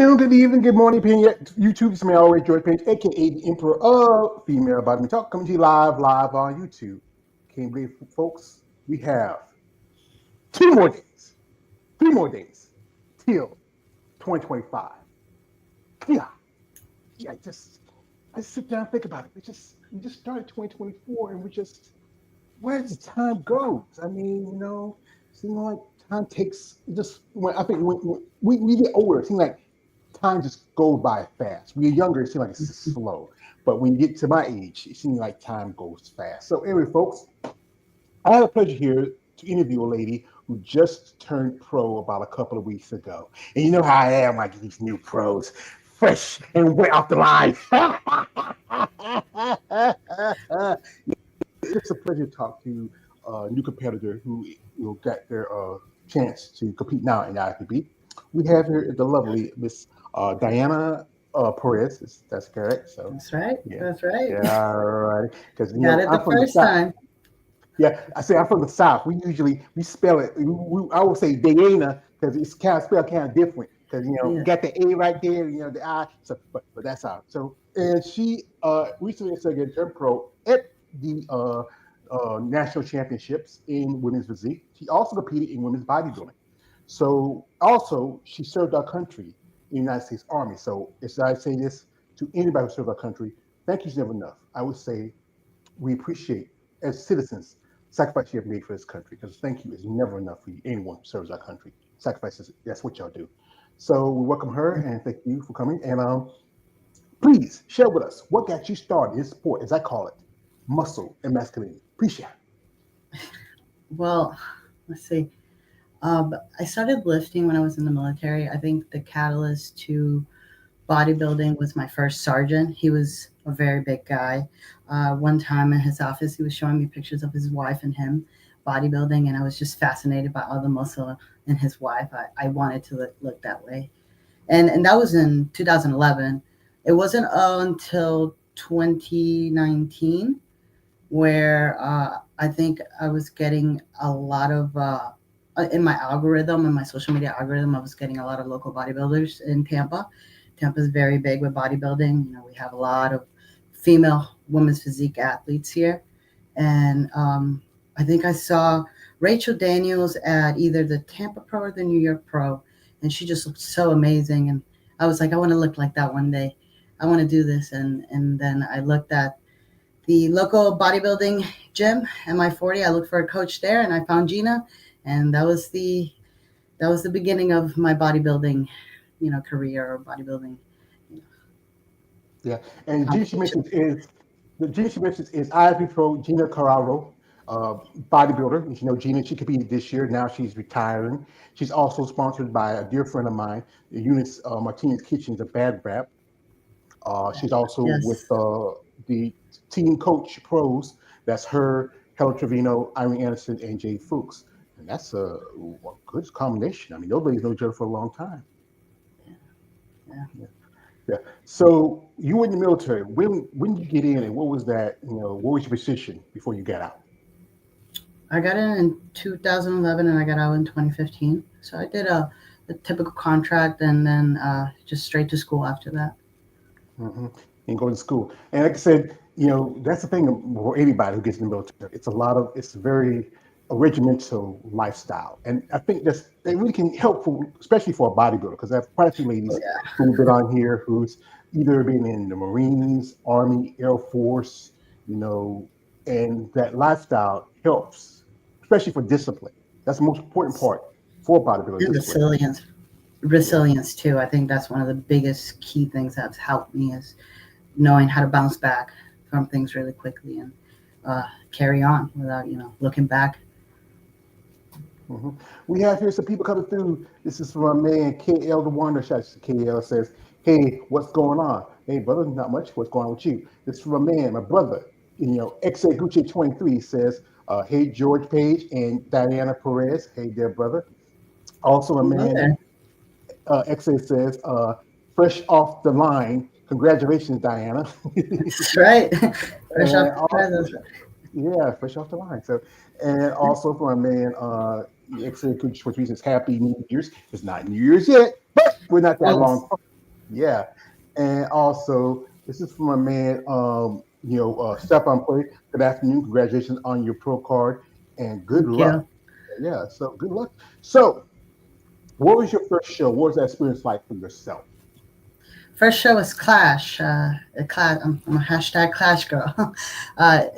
afternoon, good evening, good morning, opinion. YouTube. It's me, always George Page, aka the Emperor of Female Body Talk, coming to you live on YouTube. Can't believe, folks, we have 2 more days, 3 more days till 2025. Yeah, yeah. I just sit down and think about it. We just started 2024, and where does time go? I mean, seems like time takes just. I think when we get older, it seems like time just goes by fast. When you're younger, it seems like it's slow. But when you get to my age, it seems like time goes fast. So anyway, folks, I have a pleasure here to interview a lady who just turned pro about a couple of weeks ago. And you know how I am, like these new pros, fresh and wet off the line. It's a pleasure to talk to a new competitor who got their chance to compete now in the IFBB. We have here the lovely Miss Dayana Perez. That's correct. So That's right. yeah, That's right. yeah, all right. Because Got it I'm the from the first south. time. Yeah, I say I'm from the south. We spell it. I would say Dayana because it's kind of spelled kind of different. Because you Yeah. got the A right there, the I. So, but that's how. So, and she recently again turned pro at the national championships in women's physique. She also competed in women's bodybuilding. So, also she served our country in the United States Army. So, as I say this to anybody who served our country, thank you is never enough. I would say we appreciate as citizens sacrifice you have made for this country because thank you is never enough for you, anyone who serves our country. Sacrifices, that's what y'all do. So we welcome her and thank you for coming. And please share with us what got you started in sport, as I call it, muscle and masculinity. Appreciate it. Well, let's see. I started lifting when I was in the military. I think the catalyst to bodybuilding was my first sergeant. He was a very big guy. One time in his office, he was showing me pictures of his wife and him bodybuilding, and I was just fascinated by all the muscle in his wife. I wanted to look that way. And that was in 2011. It wasn't until 2019 where I think I was getting a lot of in my algorithm, in my social media algorithm, I was getting a lot of local bodybuilders in Tampa. Tampa is very big with bodybuilding. We have a lot of female women's physique athletes here, and I think I saw Rachel Daniels at either the Tampa Pro or the New York Pro, and she just looked so amazing. And I was like, I want to look like that one day. I want to do this, and then I looked at the local bodybuilding gym, MI40. I looked for a coach there, and I found Gina, and that was the beginning of my bodybuilding, career or bodybuilding Yeah. And Gina she competition. mentions is the Gina she mentions is IFB Pro Gina Carraro, uh, bodybuilder. As you know, Gina, she competed this year. Now she's retiring. She's also sponsored by a dear friend of mine, Eunice Martinez Kitchens, a bad rap. She's also with Yes. the team coach pros. That's her, Helen Trevino, Irene Anderson, and Jay Fuchs. And that's a good combination. I mean, nobody's known each other for a long time. Yeah. Yeah. Yeah. So you were in the military. When did you get in, and what was that? What was your position before you got out? I got in 2011 and I got out in 2015. So I did a typical contract and then just straight to school after that. Hmm. And go to school. And like I said, that's the thing for anybody who gets in the military. It's very a regimental lifestyle. And I think that really can help especially for a bodybuilder, because I have quite a few Oh, ladies yeah. who've been on here who's either been in the Marines, Army, Air Force, you know, and that lifestyle helps, especially for discipline. That's the most important part for bodybuilder And discipline. resilience. Yeah. Resilience, too. I think that's one of the biggest key things that's helped me is knowing how to bounce back from things really quickly and carry on without, looking back. Hmm. We have here some people coming through. This is from our man KL the Wonder. Shout out to KL says, "Hey, what's going on? Hey, brother, not much. What's going on with you?" This is from a man, my brother. XA Gucci 23 says, "Hey, George Page and Diana Perez. Hey, there, brother." Also, a Hello man, there. XA says, "Fresh off the line. Congratulations, Diana." That's right. Fresh off And the presses. yeah, fresh off the line. So, and also for my man, excellent coach, which means Happy New Year's. It's not New Year's yet, but we're not that Oh, long. Yeah, and also this is from my man, Stefan Play. Good afternoon. Congratulations on your pro card, and good Thank luck. you. Yeah, so good luck. So, what was your first show? What was that experience like for yourself? First show was Clash. A clash. I'm a hashtag Clash girl.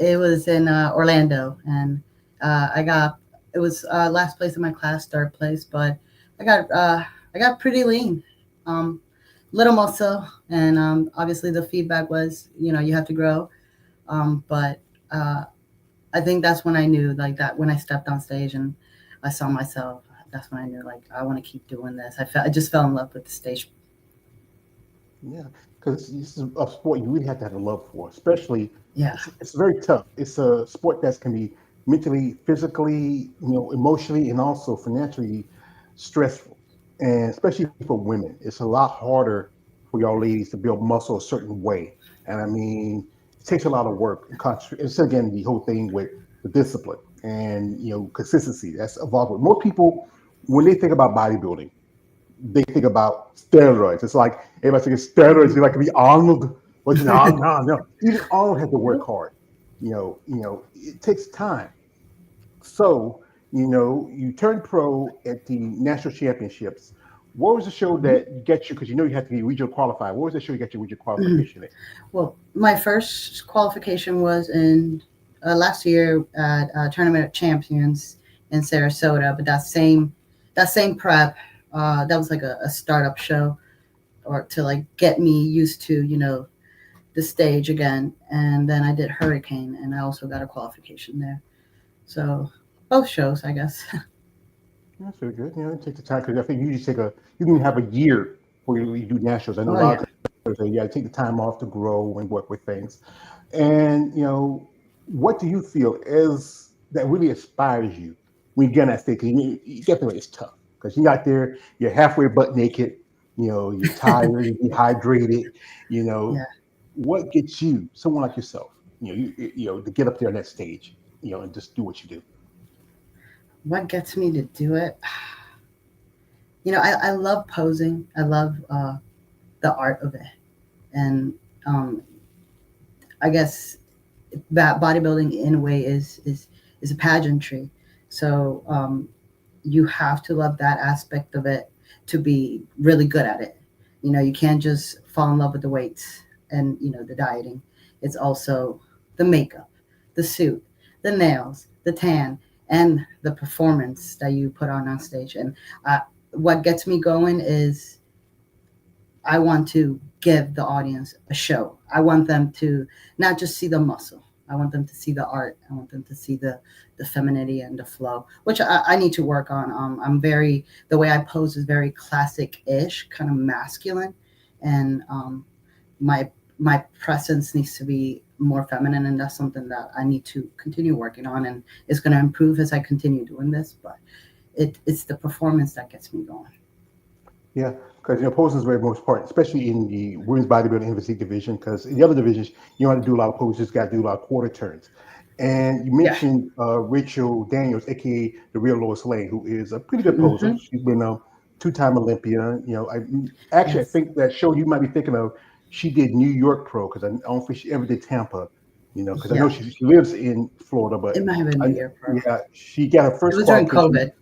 It was in Orlando, and I got it was last place in my class, third place, but I got uh, I got pretty lean, um, little muscle, and obviously the feedback was you have to grow. But I think that's when I knew like that when I stepped on stage and I saw myself. That's when I knew like I want to keep doing this. I just fell in love with the stage. Yeah, because this is a sport you really have to have a love for, especially Yeah, it's very tough. It's a sport that can be mentally, physically, emotionally, and also financially stressful, and especially for women, it's a lot harder for y'all ladies to build muscle a certain way. And I mean, it takes a lot of work and concentration. It's again the whole thing with the discipline and consistency. That's evolved. Most people, when they think about bodybuilding, they think about steroids. It's like everybody thinks steroids. You like to be Arnold, but no. Even Arnold has to work hard. It takes time. So, you turned pro at the national championships. What was the show that gets you? Because you had to be regional qualified. What was the show you got your regional qualification in? well, my first qualification was in last year at Tournament of Champions in Sarasota. But that same prep, that was like a startup show, or to like get me used to the stage again. And then I did Hurricane, and I also got a qualification there. So both shows, I guess. That's very good. Take the time because I think you usually you can have a year before you do nationals. I know a Oh lot of yeah. times you got to take the time off to grow and work with things. And what do you feel is that really inspires you when you get on that stage? Because you definitely it's tough because you're out there, you're halfway butt naked, you're tired, you're dehydrated. You know, Yeah. what gets you, someone like yourself, to get up there on that stage, and just do what you do? What gets me to do it? I love posing. I love the art of it. And I guess that bodybuilding in a way is a pageantry. So you have to love that aspect of it to be really good at it. You can't just fall in love with the weights and the dieting. It's also the makeup, the suit, the nails, the tan, and the performance that you put on stage. And what gets me going is I want to give the audience a show. I want them to not just see the muscle. I want them to see the art. I want them to see the femininity and the flow, which I need to work on. The way I pose is very classic-ish, kind of masculine, and my my presence needs to be more feminine, and that's something that I need to continue working on, and it's going to improve as I continue doing this. But it's the performance that gets me going. Yeah, because posing is very most important, especially in the women's bodybuilding and physique division. Because in the other divisions, you don't have to do a lot of poses, got to do a lot of quarter turns. And you Yeah. mentioned Rachel Daniels, aka the real Lois Lane, who is a pretty good poser. Hmm. She's been a two-time Olympian. I Yes. think that show you might be thinking of, she did New York Pro because I don't think she ever did Tampa. Because I know Yeah. she lives in Florida, but It might have been New Year Pro. yeah, she got her It first was during qualification. COVID.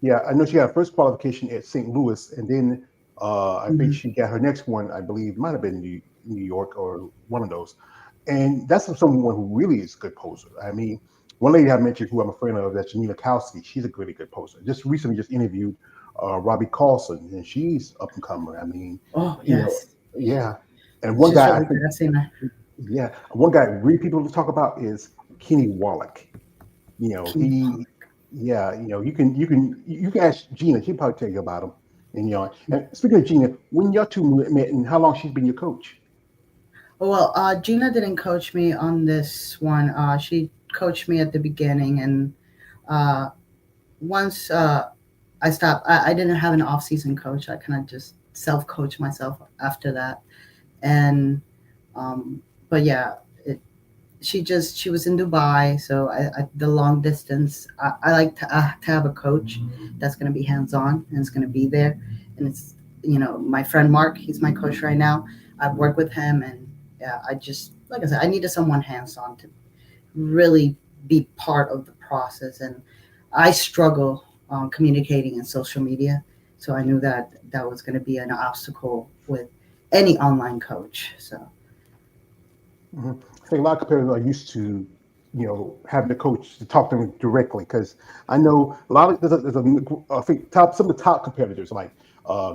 Yeah, I know she got her first qualification at St. Louis, and then I think Hmm. she got her next one. I believe might have been New York or one of those. And that's someone who really is a good poser. I mean, one lady I mentioned who I'm a friend of, that's Janina Kowski. She's a really good poser. Just recently, just interviewed Robbie Carlson, and she's up and coming. I mean, Oh you know, yes, yeah. And one she's guy I really good. think, I've seen her. yeah, one guy really people talk about is Kenny Wallach. King He, yeah, you can ask Gina. She'll probably tell you about him. And speaking of Gina, when y'all two met and how long she's been your coach? Well, Gina didn't coach me on this one. She coached me at the beginning, and uh, once I stopped, I didn't have an off-season coach. I kind of just self-coached myself after that, and um, but yeah, she was in Dubai, so the long distance. I like to have a coach that's going to be hands-on and it's going to be there, and it's my friend Mark, he's my coach right now. I've worked with him, and yeah, I just, like I said, I needed someone hands on to really be part of the process. And I struggle communicating in social media. So I knew that that was going to be an obstacle with any online coach. So, Mhm. I think a lot of competitors are used to, having the coach to talk to them directly. Because I know a lot of I think some of the top competitors like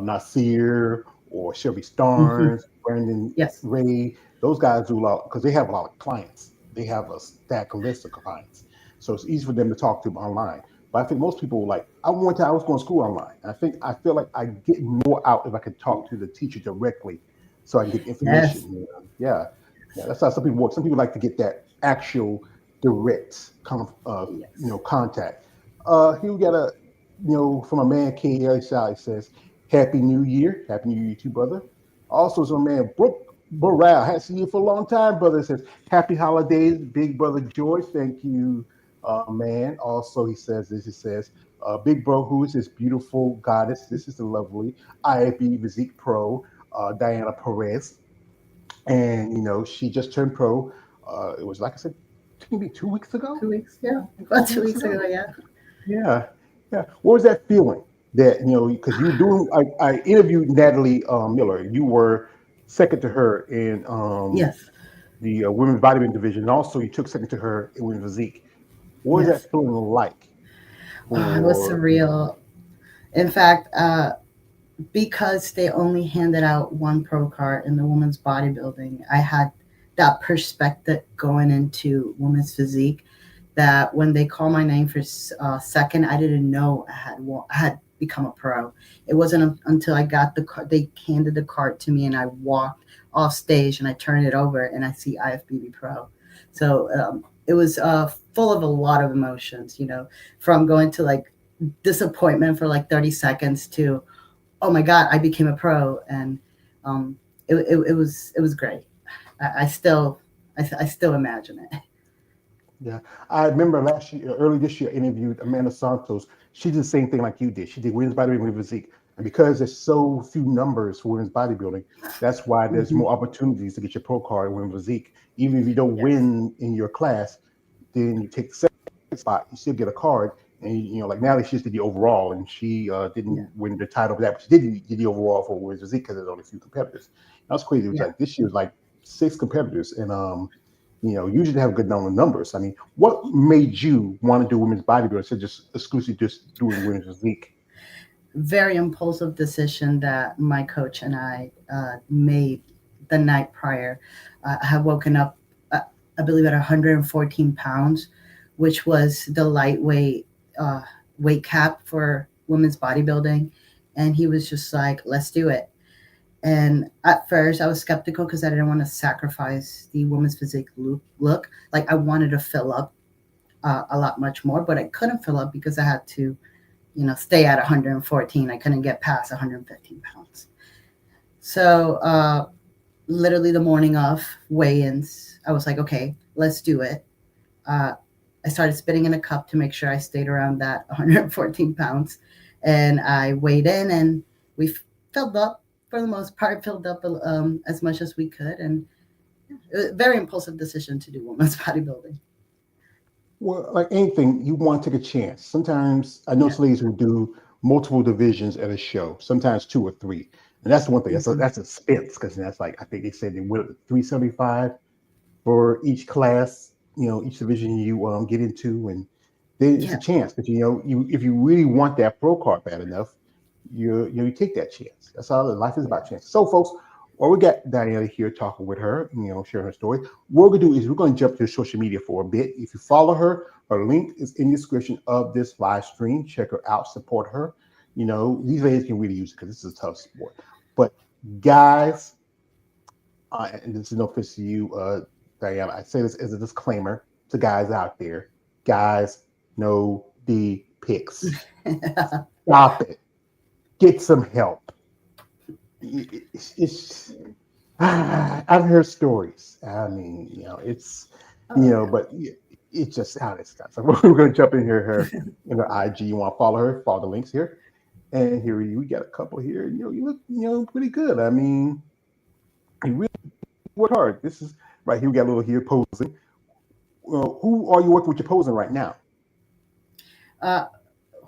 Nasir or Shelby mhm, Starnes, Brandon yes, Ray. Those guys do a lot because they have a lot of clients. They have a stack list of clients, so it's easy for them to talk to them online. But I think most people like I was going to school online. I feel like I get more out if I could talk to the teacher directly, so I can get information. yes, Yeah. Yeah, that's how some people work. Some people like to get that actual direct yes. contact. Here we got from a man King Eric Sally says, Happy New Year to you, brother. Also, some man Brooke Burrell, hadn't seen you for a long time, brother. Says, Happy holidays, big brother George. Thank you, man. Also, he says this. He says, Big bro, who is this beautiful goddess? This is the lovely IFBB Physique Pro, Diana Perez, and she just turned pro. It was like I said, maybe 2 weeks ago. 2 weeks, yeah, about two two weeks weeks ago. ago, yeah. Yeah, yeah. What was that feeling? That because you were doing. I interviewed Natalie Miller. You were second to her in Yes, the women's bodybuilding division, and also you took second to her in women's physique. What was yes. that feeling like It was for? surreal. In fact, because they only handed out one pro card in the women's bodybuilding, I had that perspective going into women's physique. That when they called my name for second, I didn't know I had become a pro. It wasn't until I got the card, they handed the card to me, and I walked off stage and I turned it over and I see IFBB Pro. So it was full of a lot of emotions. From going to like disappointment for like 30 seconds to, oh my god, I became a pro. And it was great. I still imagine it. Yeah, I remember last year, early this year, I interviewed Amanda Santos. She did the same thing like you did. She did women's bodybuilding, women's physique, and because there's so few numbers for women's bodybuilding, that's why there's Hmm. more opportunities to get your pro card in women's physique. Even if you don't Yes. win in your class, then you take the second spot, you still get a card. And like Natalie, she just did the overall, and she Yeah. didn't win the title for that, but she did the overall for women's physique because there's only a few competitors. That was crazy. It was Yeah. like this year was like six competitors, and usually they have a good number of numbers. I mean, what made you want to do women's bodybuilding instead of just exclusively just doing women's physique? Very impulsive decision that my coach and I made the night prior. I had woken up, I believe, at 114 pounds, which was the lightweight uh, weight cap for women's bodybuilding. And he was just like, let's do it. And at first, I was skeptical because I didn't want to sacrifice the women's physique look. Like, I wanted to fill up a lot much more, but I couldn't fill up because I had to stay at 114. I couldn't get past 115 pounds. So, literally the morning of weigh-ins, I was like, okay, let's do it. Uh, I started spitting in a cup to make sure I stayed around that 114 pounds. And I weighed in, and we filled up for the most part, filled up as much as we could. And it was a very impulsive decision to do women's bodybuilding. Well, like anything, you want to take a chance. Sometimes I know Yeah. some ladies who do multiple divisions at a show, sometimes two or three, and that's the one thing. Hmm. That's expense because that's like I think they said they went 375 for each class, each division you get into, and then it's a Yeah. chance because you if you really want that pro card bad enough, you take that chance. That's all life is Yeah. about chance. So, folks, while we got Diana here talking with her, sharing her story, what we're gonna do is we're gonna jump to social media for a bit. If you follow her, her link is in the description of this live stream. Check her out, support her. These ladies can really use it because this is a tough sport. But guys, and this is no offense to you, Diana. I say this as a disclaimer to guys out there. Guys, no the pics. Stop it. Get some help. It's I've heard stories. I mean, it's Oh, yeah. but it's just how this stuff. So we're going to jump in here. Her in her IG. You want to follow her? Follow the links here. And here we got a couple here. You look, pretty good. I mean, you really work hard. This is right here. We got a little here posing. Who are you working with? Your posing right now? Uh,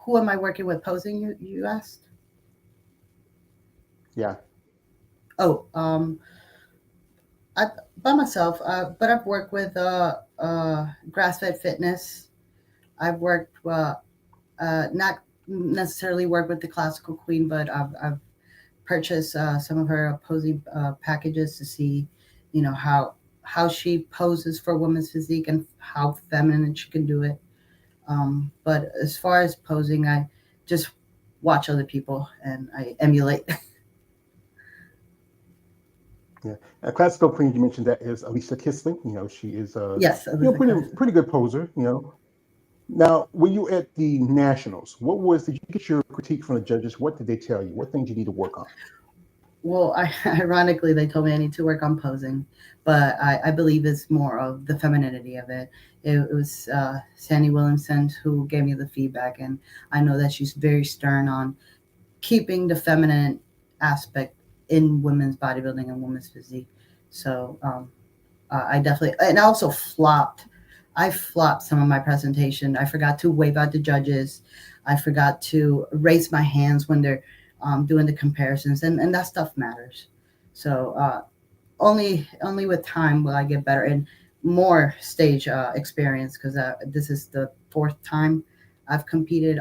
who am I working with posing? You asked. Yeah. Oh, I by myself. But I've worked with grass-fed fitness. I've worked not necessarily worked with the classical queen, but I've purchased some of her posing packages to see, how she poses for women's physique and how feminine she can do it. But as far as posing, I just watch other people and I emulate. Yeah. Classical queen, you mentioned that is Alicia Kisling. She is Yes, Elizabeth Kirsten. pretty good poser. Now, when you at the nationals, did you get your critique from the judges? What did they tell you? What things you need to work on? Well, ironically, they told me I need to work on posing, but I believe it's more of the femininity of it. It was Sandy Williamson who gave me the feedback, and I know that she's very stern on keeping the feminine aspect in women's bodybuilding and women's physique. So I definitely, and I also flopped. I flopped some of my presentation. I forgot to wave out the judges. I forgot to raise my hands when they're doing the comparisons, and that stuff matters. So only with time will I get better and more stage experience because this is the fourth time I've competed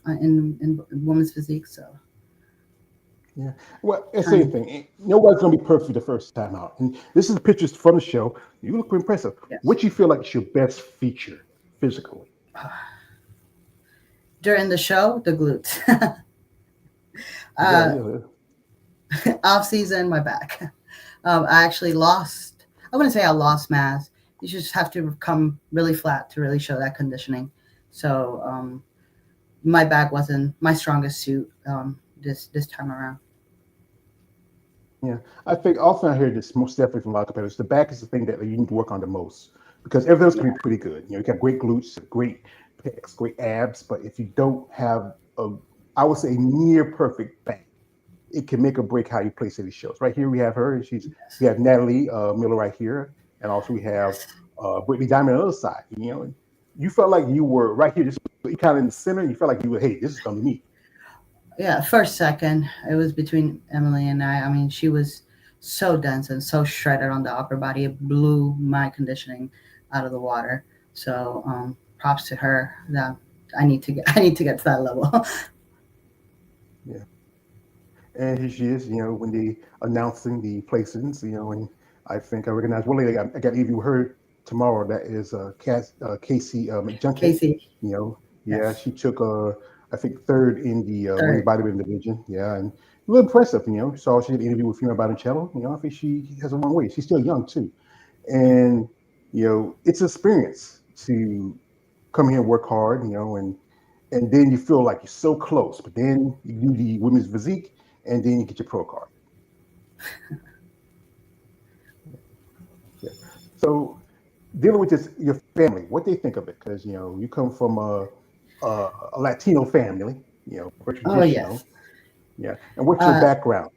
in women's physique. So Yeah. Well, it's the same time, thing. Nobody's gonna be perfect the first time out. And this is pictures from the show. You look impressive. yes. What you feel like is your best feature physically? During the show, the glutes. Yeah, uh, yeah. Off season, my back. I actually lost. I wouldn't say I lost mass. You just have to come really flat to really show that conditioning. So my back wasn't my strongest suit this time around. Yeah, I think often I hear this most definitely from a lot of competitors. The back is the thing that you need to work on the most because everything else can Yeah. be pretty good. You got great glutes, great pecs, great abs, but if you don't have a, I would say near perfect back, it can make or break how you place any shows. Right here we have her, and we Yes. have Natalie Miller right here, and also we have Yes. Brittany Diamond on the other side. And you felt like you were right here, just kind of in the center. You felt like you were, hey, this is gonna be me. Yeah. First, second, it was between Emily and I. I mean, she was so dense and so shredded on the upper body. It blew my conditioning out of the water. So props to her. That I need to get. I need to get to that level. Yeah. And here she is, when they announcing the placings, and I think I recognize one lady I got even heard tomorrow. That is Casey McJunkin. Casey. Yeah, Yes. she took I think third in the women's Third. bodybuilding division. Yeah, and a little impressive. So she did an interview with Female Botticello. I think she has a long way. She's still young too, and it's experience to come here and work hard. And then you feel like you're so close, but then you do the women's physique, and then you get your pro card. Yeah. So dealing with this, your family, what they think of it, because you come from a Latino family, very Oh yes. traditional. Yeah. And what's your Uh, background?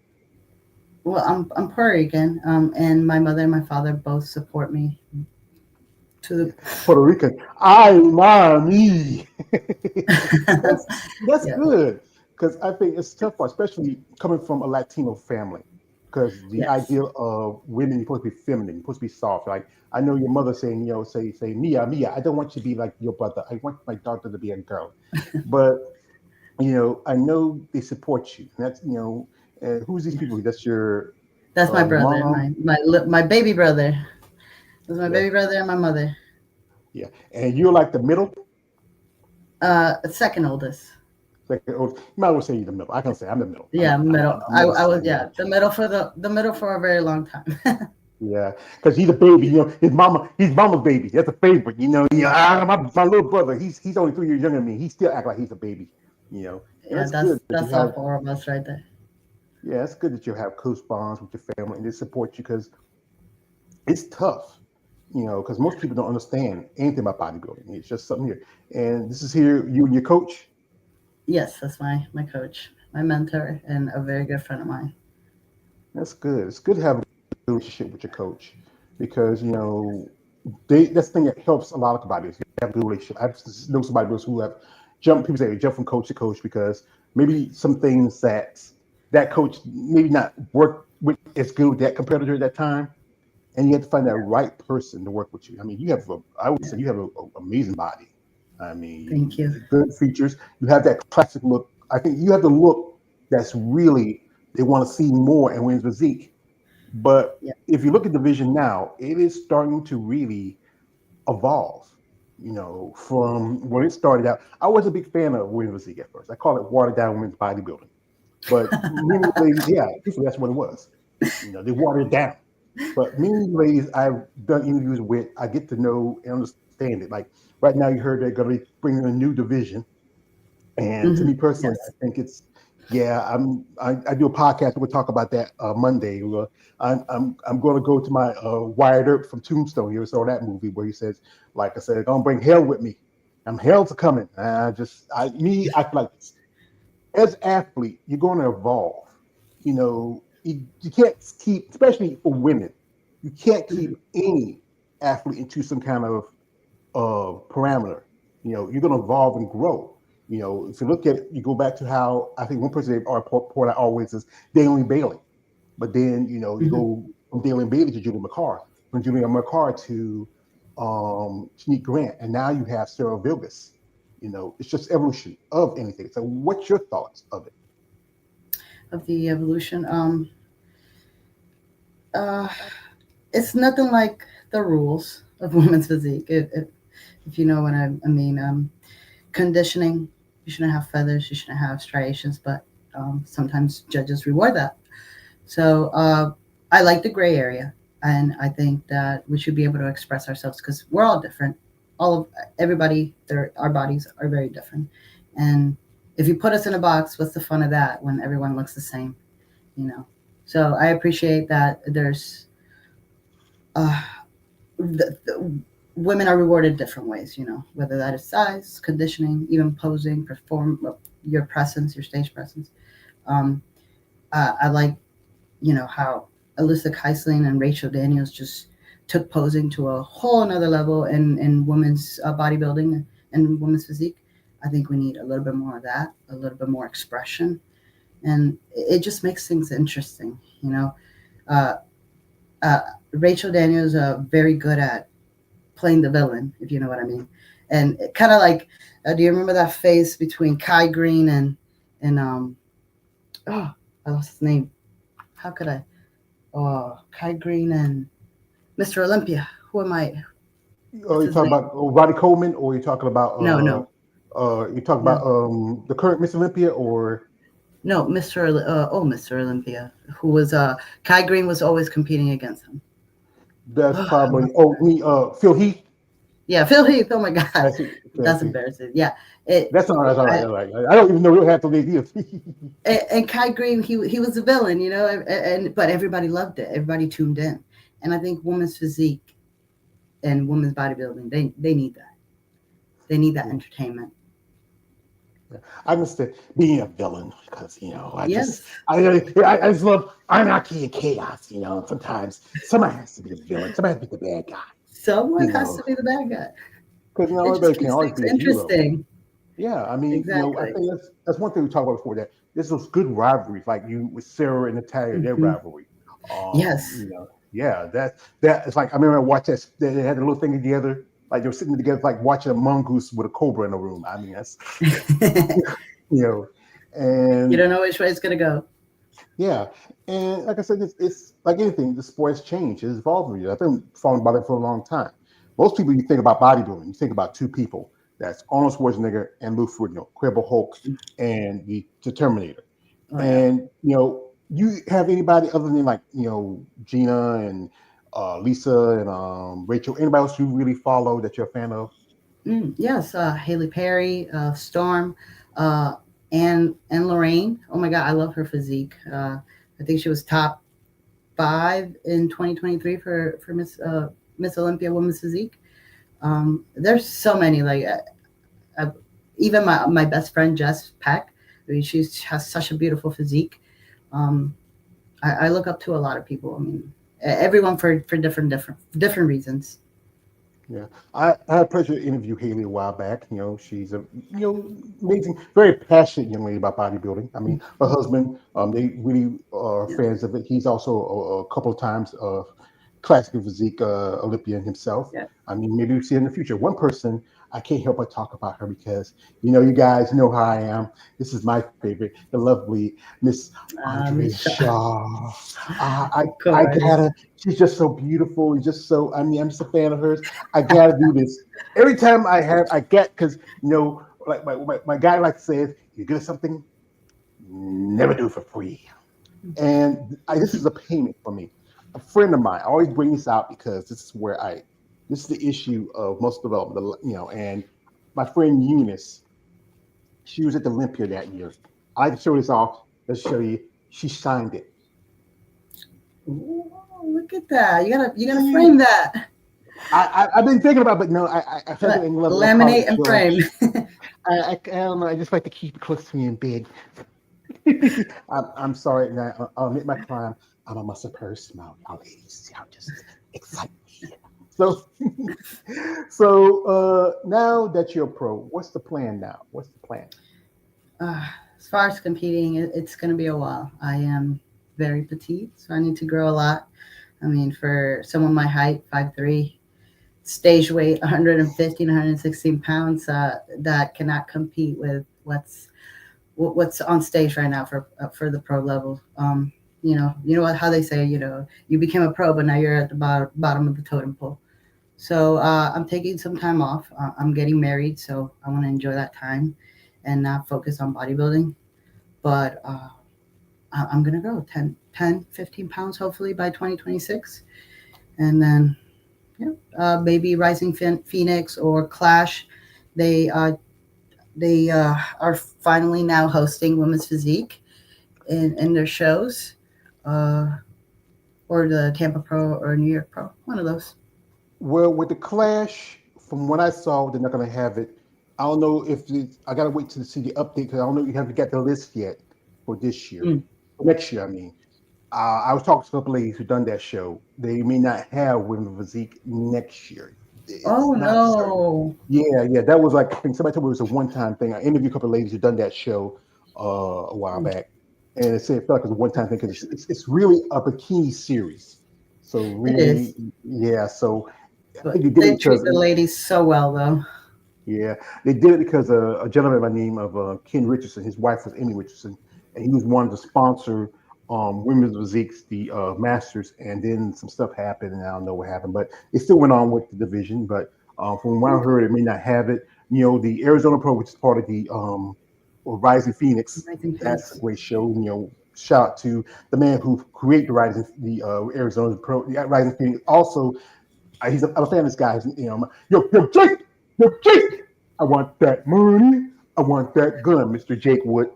well, I'm Puerto Rican, and my mother and my father both support me to Yeah. Puerto Rican. Ay, mami. the. That's Yeah. good because I think it's tough, especially coming from a Latino family. Because the Yes. idea of women, you're supposed to be feminine, you're supposed to be soft. Like I know your mother saying, say Mia, Mia, I don't want you to be like your brother. I want my daughter to be a girl. But I know they support you. And that's who's these people? That's That's my your brother, mom. my baby brother. That's my Yeah, baby brother and my mother. yeah. And you're like the middle. Second oldest. Like, you might as well say you're the middle. I can say I'm the middle. Yeah, middle. I'm I, middle I was son. Yeah. yeah the middle for a very long time. Yeah, because he's a baby. He's mama's baby. That's a favorite. My little brother. He's only 3 years younger than me. He still act like he's a baby. And Yeah, that's good that you that's all have. four of us right there. Yeah, it's good that you have close bonds with your family and they support you because it's tough. Because most people don't understand anything about bodybuilding. It's just something here. And this is here you and your coach. Yes, that's my coach. my mentor and a very good friend of mine. That's good. It's good to have a relationship with your coach because that's the thing that helps a lot of bodybuilders. You have a good relationship. I know some bodybuilders who have jumped. People say they jump from coach to coach because maybe some things that coach maybe not work with as good with that competitor at that time, and you have to find that right person to work with you. I mean, I would say Yeah. you have an amazing body. I Thank you. mean, good features. You have that classic look. I think you have the look that's really they want to see more in women's physique. But Yeah. if you look at the vision now, it is starting to really evolve. From when it started out, I was a big fan of women's physique at first. I call it watered down women's bodybuilding. But many ladies, yeah, truthfully, that's what it was. They watered it down. But many ladies I've done interviews with, I get to know and understand it. Like right now, you heard they're going to be bringing a new division, and to Hmm. me personally, I Yes. think it's yeah. I do a podcast. We'll talk about that Monday. I'm going to go to my Wired Earp from Tombstone. You ever saw that movie where he says, like I said, "Gonna bring hell with me. I'm hell's a coming." I feel like this. As an athlete, you're going to evolve. You can't keep, especially for women, you can't keep Hmm. any athlete into some kind of parameter. You're going to evolve and grow. If you look at it, you go back to how I think one person they are point out always is Daniel Bailey, but then you Hmm. go from Daniel Bailey to Julie McCarr, from Julie McCarr to Shanique Grant, and now you have Sarah Vilgas. It's just evolution of anything. So, what's your thoughts of it? Of the evolution. Uh, it's nothing like the rules of women's physique. If you know what I mean. Conditioning. You shouldn't have feathers. You shouldn't have striations, but sometimes judges reward that. So I like the gray area, and I think that we should be able to express ourselves because we're all different. All of everybody, our bodies are very different, and if you put us in a box, what's the fun of that when everyone looks the same? You know. So I appreciate that there's uh, the women are rewarded different ways. Whether that is size, conditioning, even posing, perform your presence, your stage presence. Um, I like how Alyssa Keisling and Rachel Daniels just took posing to a whole another level in women's bodybuilding and women's physique. I think we need a little bit more of that, a little bit more expression, and it just makes things interesting. Uh, uh, Rachel Daniels are very good at playing the villain, if you know what I mean, and kind of like, do you remember that phase between Kai Green and oh, I lost his name. How could I? Oh, Kai Green and Mr. Olympia. Who am I? What's You his talking name? about Roddy Coleman, or you talking about No, no, you talking about no, the current Miss Olympia, or no, Mr. Olympia, who was Kai Green was always competing against him. that's Oh, probably me Phil Heath. yeah, Phil Heath. Oh my God, I see. Okay, I that's see. embarrassing. Yeah, it. That's all right. That's all right. I, That's all right. I don't even know what have to leave you. and Kai Green, he was a villain, and but everybody loved it. Everybody tuned in, and I think women's physique and women's bodybuilding, they need that. They need that entertainment. I understand being a villain because Yes, I just love anarchy and chaos. Sometimes somebody has to be the villain. Somebody has to be the bad guy. someone You has know, to be the bad guy. because It just everybody can keeps always things be a hero. interesting. Yeah, I I Exactly. think that's one thing we talked about before. That there's those good rivalries, like you with Sarah and Natalia, their Hmm. rivalry. Yes. Yeah, that it's like I remember I watched that they had a little thing together, like they were sitting together, like watching a mongoose with a cobra in the room. I mean, that's You you know, and don't know which way it's gonna go. yeah, and like I said, it's like anything. The sport's changed. It's evolving. I've been following about it for a long time. Most people, you think about bodybuilding, you think about two people. That's Arnold Schwarzenegger and Lou Ferrigno, Incredible Hulk, and the Terminator. Oh yeah. And you have anybody other than like Gina and Lisa and Rachel? Anybody else you really follow that you're a fan of? Yes. Haley Perry, Storm, uh, and Lorraine. Oh my God, I love her physique. I think she was top 5 in 2023 for Miss Olympia Women's Physique. There's so many like even my best friend Jess Peck. I mean, she has such a beautiful physique. Um, I look up to a lot of people. I mean, everyone for different reasons. Yeah, I had a pleasure to interview Haley a while back. She's a amazing, very passionate young lady about bodybuilding. I mean, her husband, they really are Yeah. fans of it. He's also a couple of times classical physique Olympian himself. Yeah. I mean, maybe we'll see in the future. One person I can't help but talk about her because you guys know how I am. This is my favorite, the lovely Miss Andrea Miss Shaw, Shaw. Uh, I of I course. gotta. She's just so beautiful. And just so. I mean, I'm just a fan of hers. I gotta do this every time I get because like my guy likes to say is you get something, never do it for free. And this is a payment for me. A friend of mine, I always bring this out because this is the issue of muscle development. And my friend Eunice, she was at the Olympia that year. I like to show this off. Let's show you. She signed it. Ooh, look at that! You gotta Yeah. frame that. I've been thinking about, it, but no, I felt it in love. I call Laminate it and joy. frame. I don't know. I just like to keep it close to me in bed. I'm sorry. I'll admit my crime. I'm a muscle person. My ladies, y'all just excite me. So, now that you're a pro, what's the plan now? What's the plan? Uh, as far as competing, it's going to be a while. I am very petite, so I need to grow a lot. I mean, for someone my height, 5'3", stage weight 115, 116 pounds, that cannot compete with what's on stage right now for the pro level. You know what how they say, you became a pro, but now you're at the bottom of the totem pole. So I'm taking some time off. I'm getting married, so I want to enjoy that time and not focus on bodybuilding. But I'm going to grow 10, 15 pounds hopefully by 2026. And then, yeah, maybe Rising Phoenix or Clash. They are finally now hosting Women's Physique in their shows, uh, or the Tampa Pro or New York Pro, one of those. Well, with the Clash, from what I saw, they're not going to have it. I don't know if I got to wait to see the update because I don't know you haven't got the list yet for this year, Mm. for next year. I mean, I was talking to a couple ladies who done that show. They may not have women physique next year. It's Oh not certain. no! Yeah, that was like I think somebody told me it was a one-time thing. I interviewed a couple of ladies who done that show a while Mm. back, and it said it felt like it was a one-time thing because it's really a bikini series. So It really, is, yeah. So I but think they did they it treat because the ladies so well, though. yeah, they did it because a gentleman by the name of Ken Richardson, his wife was Amy Richardson, and he was wanting to sponsor Women's Physique's the Masters, and then some stuff happened, and I don't know what happened, but it still went on with the division. But from what I heard, it may not have it. The Arizona Pro, which is part of the or Rising Phoenix, Rising that's a Phoenix. great show. Shout out to the man who created the Arizona Pro, the Rising Phoenix. Also, I'm a fan of this guy. Jake, I want that money. I want that gun, Mr. Jake Wood.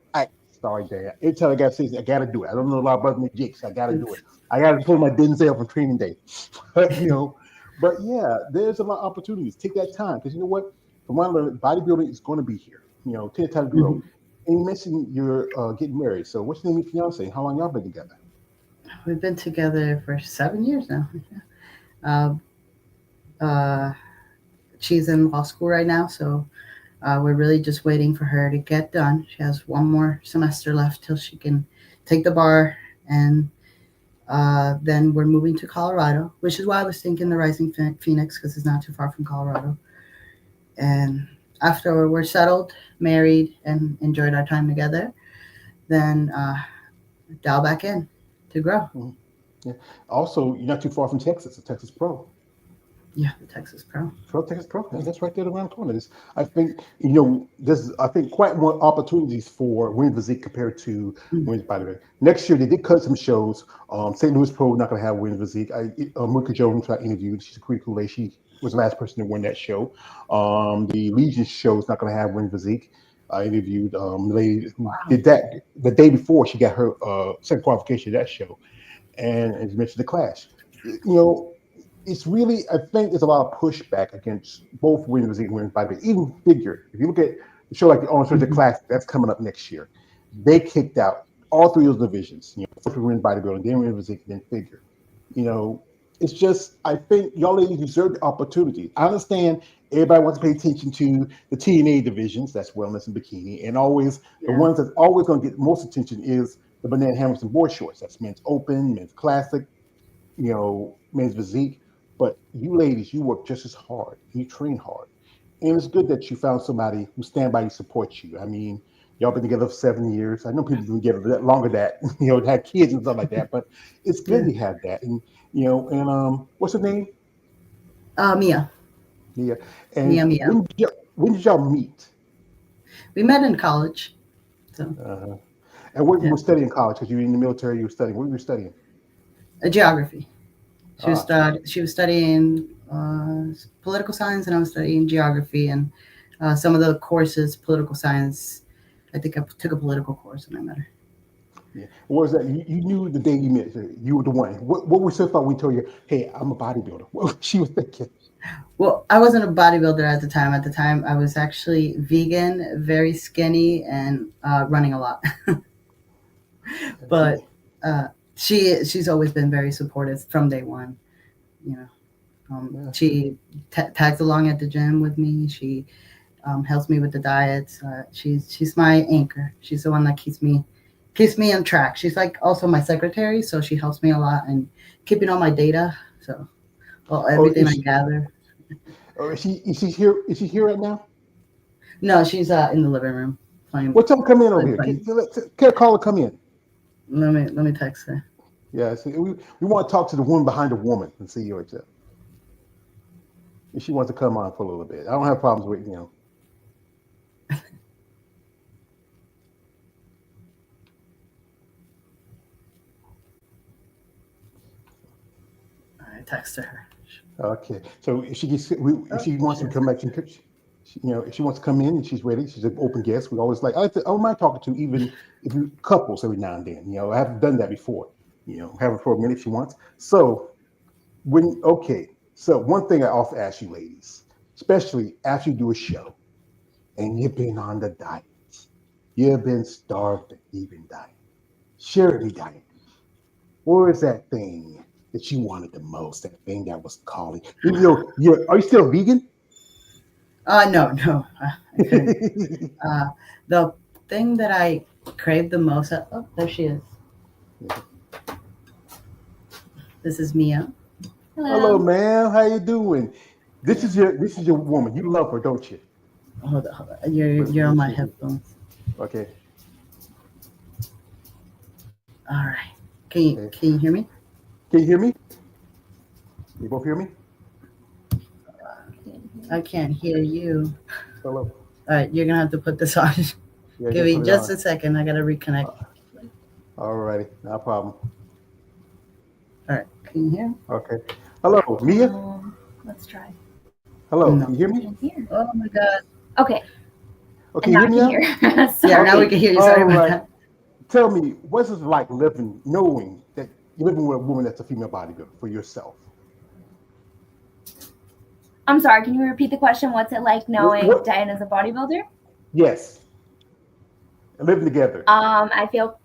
Sorry, Dad. Every time I got to say this, I got to do it. I don't know a lot about me, Jake, so I got to do it. I got to pull my Denzel from Training Day. But yeah, there's a lot of opportunities. Take that time because you know what? From what I learned, bodybuilding is going to be here. Take the time to grow. Mhm. And you mentioned you're getting married. So what's the name of your fiance? How long y'all been together? We've been together for 7 years now. Uh, uh, she's in law school right now, so we're really just waiting for her to get done. She has one more semester left till she can take the bar, and then we're moving to Colorado, which is why I was thinking the Rising Phoenix because it's not too far from Colorado. And after we're settled, married, and enjoyed our time together, then dial back in to grow. Mhm. Yeah. Also, you're not too far from Texas, a Texas Pro. Yeah, the Texas Pro. Texas Pro. That's right there around the corner. I think this. I think quite more opportunities for women's physique compared to Mm. women's bodybuilding. Next year they did cut some shows. St. Louis Pro not going to have women's physique. Monica Jones I interviewed. She's a pretty cool lady. She was the last person to win that show. The Legion show is not going to have women's physique. I interviewed the lady who Wow. did that the day before she got her second qualification of that show. And as you mentioned, the Clash. It's really, I think there's a lot of pushback against both women's and women's bodybuilding, even figure. If you look at the show like the Arnold Schwarzenegger Mhm. Classic, that's coming up next year. they kicked out all three of those divisions. First we were in bodybuilding, then we were in physique, then figure. You know, it's just I think y'all ladies deserve the opportunity. I understand everybody wants to pay attention to the TNA divisions, that's wellness and bikini, and always the Yeah. ones that's always going to get most attention is the banana hammers and boy shorts. That's men's open, men's classic, men's physique. But you ladies, you work just as hard. You train hard. And it's good that you found somebody who stand by you, supports you. I mean, y'all been together for 7 years. I know people been together that longer that, had kids and stuff like that, but it's good Yeah. to have that. And, what's her name? Mia. Yeah. And Mia. when did y'all meet? We met in college. So Uh, and what you yeah. were studying in college? Because you were in the military, you were studying. What were you studying? Geography. Ah, She was studying political science, and I was studying geography. And some of the courses, political science. I think I took a political course when I met her. yeah. What was that? You knew the day you met her. You were the one. What was her thought when we told you, hey, I'm a bodybuilder? What she was thinking? Well, I wasn't a bodybuilder at the time. At the time, I was actually vegan, very skinny, and running a lot. But she's always been very supportive from day one. You know, Yeah. she tags along at the gym with me. She helps me with the diets. She's my anchor. She's the one that keeps me on track. She's like also my secretary, so she helps me a lot and keeping all my data. So, well, Oh, everything I gather. is she here? Is she here right now? No, she's in the living room playing. What time come in over here? Playing. Can a caller come in? Let me text her. Yeah, see, we want to talk to the woman behind the woman and see if she wants to come on for a little bit. I don't have problems with I texted her. Okay, so if she wants to come back, if she wants to come in and she's ready, she's an open guest. We always I don't mind talking to even if you couples every now and then. I haven't done that before. Have her for a minute if she wants. So so one thing I often ask you ladies, especially after you do a show and you've been on the diet, you've been starved, you've been dying. Share with me, Diane. What was that thing that you wanted the most? That thing that was calling. Are you still vegan? No, I couldn't. The thing that I crave the most. Oh, there she is. This is Mia. Hello, Hello. ma'am. How you doing? This is your woman. You love her, don't you? Hold on. You're on my headphones. Okay. All right. Okay. Can you hear me? Can you hear me? You both hear me? I can't hear you. Hello. All right, you're gonna have to put this on. Yeah, Give just me put it just on. a second. I gotta reconnect. All righty, no problem. All right, can you hear? Okay. Hello, Mia. Let's try. Hello, No. can you hear I me? can hear. Oh my God. Okay, Oh, and can you now hear I me can now? hear. Yeah, Sorry. now we can hear you. All Sorry about right. that. Tell me, what's it like knowing that you're living with a woman that's a female bodybuilder for yourself? I'm sorry. Can you repeat the question? What's it like knowing What? Diana's a bodybuilder? Yes, living together. I feel,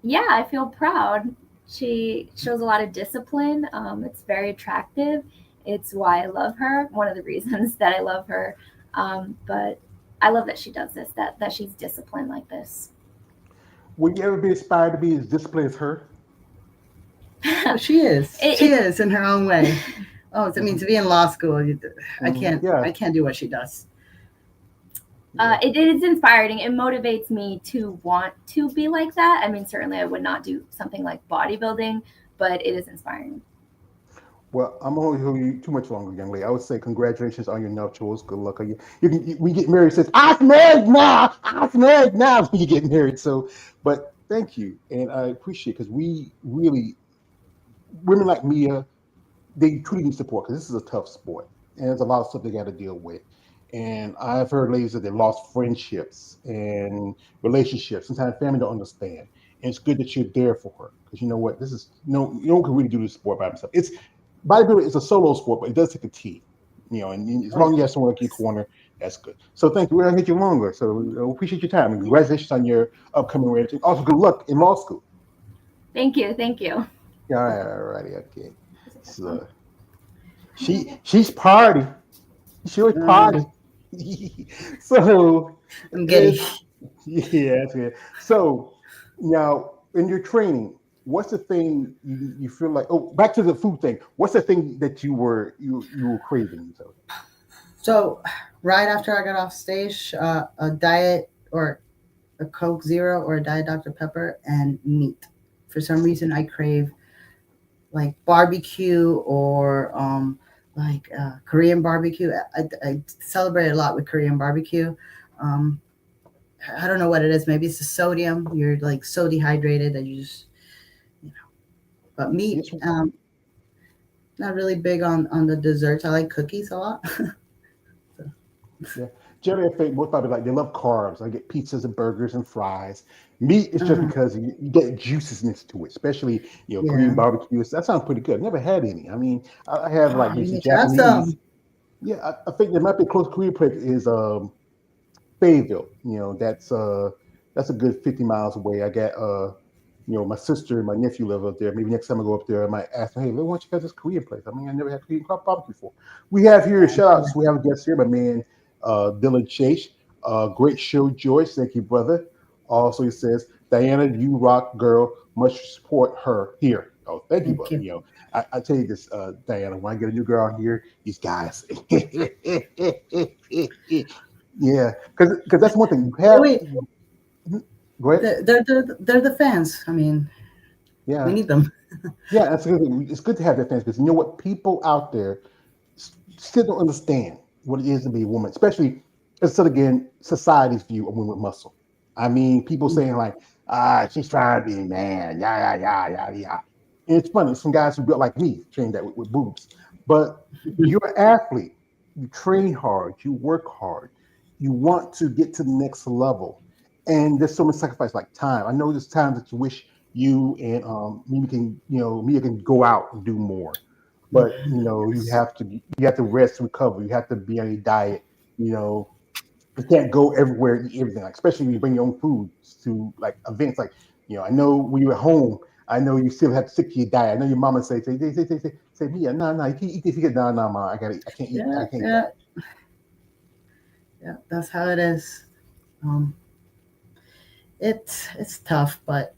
yeah, I feel proud. She shows a lot of discipline. It's very attractive. It's why I love her. One of the reasons that I love her. But I love that she does this. That she's disciplined like this. Will you ever be inspired to be as disciplined as her? Oh, she is. She it, is in her own way. Oh, I mean, to be in law school, Yeah. I can't do what she does. it is inspiring. It motivates me to want to be like that. I mean, certainly I would not do something like bodybuilding, but it is inspiring. Well, I'm only hold you too much longer, young lady. I would say congratulations on your nuptials. Good luck on you. We get married. Says I'm married now. I'm married now. When you get married, so but thank you, and I appreciate because we really women like Mia, they truly need support because this is a tough sport and there's a lot of stuff they got to deal with. And I've heard ladies that they lost friendships and relationships. Sometimes family don't understand. And it's good that you're there for her because you know what? No one can really do this sport by himself. Bodybuilding is a solo sport, but it does take a team. And as Oh, yeah. long as you have someone in your corner, that's good. So thank you. We're gonna hit you longer. So we appreciate your time and congratulations on your upcoming rating. Also, good luck in law school. Thank you. Thank you. All righty, okay. Is it this one? So she's party. She always Uh, party. So I'm giddy. it's yeah, that's good. So now in your training, what's the thing you feel like? Oh, back to the food thing. What's the thing that you were craving? So So, right after I got off stage, a diet or a Coke Zero or a Diet Dr. Pepper and meat. For some reason, I crave like barbecue or Korean barbecue. I celebrate a lot with Korean barbecue. Um, I don't know what it is. Maybe it's the sodium. You're like so dehydrated that you just, you know. But meat, yes, not really big on the desserts. I like cookies a lot. So, yeah. Generally, I think most probably like they love carbs. I get pizzas and burgers and fries. Meat is just uh, because you get juiciness to it, especially Korean yeah. barbecue. That sounds pretty good. Never had any. I mean, I have like Oh, maybe you some need to have Japanese. some. Yeah, I think there might be a close Korean place is Fayetteville. That's a good 50 miles away. I got my sister and my nephew live up there. Maybe next time I go up there, I might ask them, hey, why don't you guys this Korean place? I mean, I never had Korean barbecue before. We have here shout outs. We have a guest here, my man Dylan Chase. Great show, Joyce. Thank you, brother. Also, he says, Diana, you rock, girl. Much support her here. Oh, thank you, Thank brother. you. I tell you this, Diana, when I get a new girl here, these guys. Yeah, because that's one thing you have. Wait, Go ahead. they're the fans. I mean, we Yeah, need them. yeah, that's good. It's good to have that fans because you know what, people out there still don't understand what it is to be a woman, especially instead again society's view of women with muscle. I mean, people saying like, she's trying to be a man, yeah, yeah, yeah, yeah, yeah. And it's funny, some guys who built like me trained that with boobs, but you're an athlete. You train hard, you work hard, you want to get to the next level, and there's so much sacrifice, like time. I know there's times that you wish you and Mia can go out and do more, but you have to rest, recover. You have to be on a diet. You know, you can't go everywhere and eat everything. Like especially when you bring your own food to like events. Like I know when you're at home, I know you still have to stick to your diet. I know your mama say Mia, no, you can't eat this. You get no, ma, I can't eat, Yeah, I can't eat yeah, that. yeah. That's how it is. Um, it's tough, but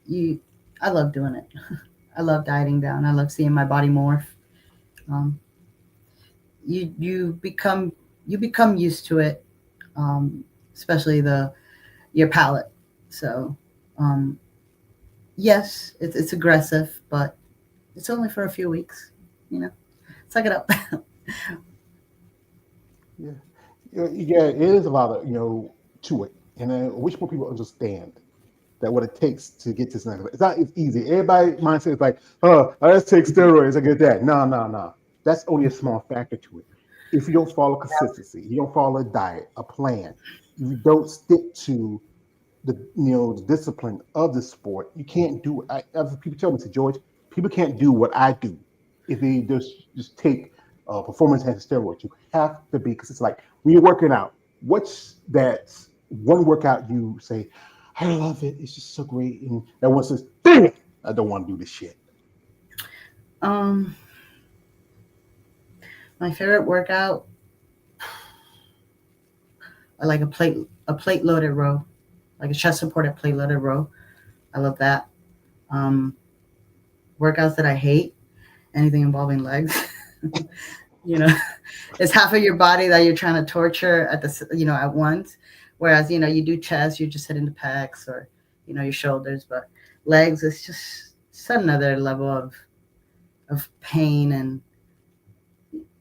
you, I love doing it. I love dieting down. I love seeing my body morph. Um, you become used to it, um, especially the your palate. So, um, yes, it's aggressive, but it's only for a few weeks. You know, suck it up. Yeah, yeah, it is a lot of to it, and I wish more people understand that what it takes to get to this next level. It's easy. Everybody mindset is like, oh, let's take steroids. I get that. No, no, no. That's only a small factor to it. If you don't follow consistency, you don't follow a diet, a plan, you don't stick to the discipline of the sport, you can't do it. As people tell me, say, George, people can't do what I do if they just take performance enhancing steroids. You have to be because it's like when you're working out. What's that one workout you say, I love it. It's just so great, and that one says, dang it, I don't want to do this shit. um, my favorite workout, I like a plate loaded row, like a chest supported plate loaded row. I love that. Um, Workouts that I hate, anything involving legs. you know, it's half of your body that you're trying to torture at once. Whereas you do chest, you're just hitting the pecs or your shoulders, but legs is just another level of pain, and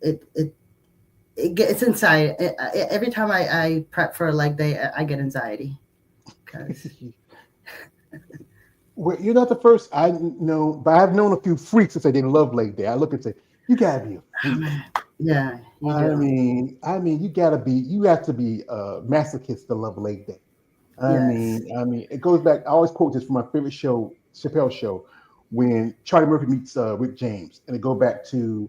it gets inside. Every time I prep for a leg day, I get anxiety because Well, you're not the first I know, but I've known a few freaks that say they love leg day. I look and say, you gotta be a freak. yeah, you I do. mean, I mean, you have to be a masochist to love leg day. Yes. I mean, it goes back. I always quote this from my favorite show, Chappelle Show, when Charlie Murphy meets Rick James, and it go back to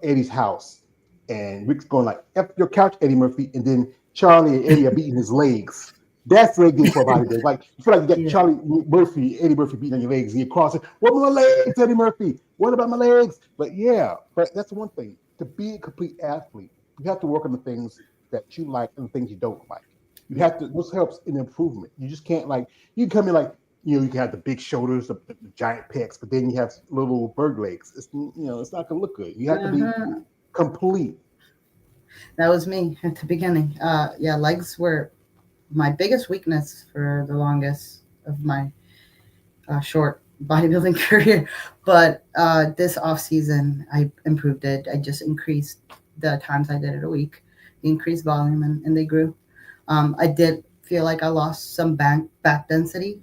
Eddie's house, and Rick's going like F your couch, Eddie Murphy, and then Charlie and Eddie are beating his legs. That's leg day for a bodybuilder. Like you feel like you got Yeah. Charlie Murphy, Eddie Murphy beating on your legs, and you're crossing. What about my legs, Eddie Murphy? What about my legs? But yeah, but that's one thing. To be a complete athlete, you have to work on the things that you like and the things you don't like. You have to. This helps in improvement. You just can't like you can come in like you can have the big shoulders, the giant pecs, but then you have little bird legs. It's not gonna look good. You have to be Uh-huh. complete. That was me at the beginning. Yeah, legs were my biggest weakness for the longest of my short bodybuilding career. But this off season, I improved it. I just increased the times I did it a week, increased volume, and they grew. I did feel like I lost some back density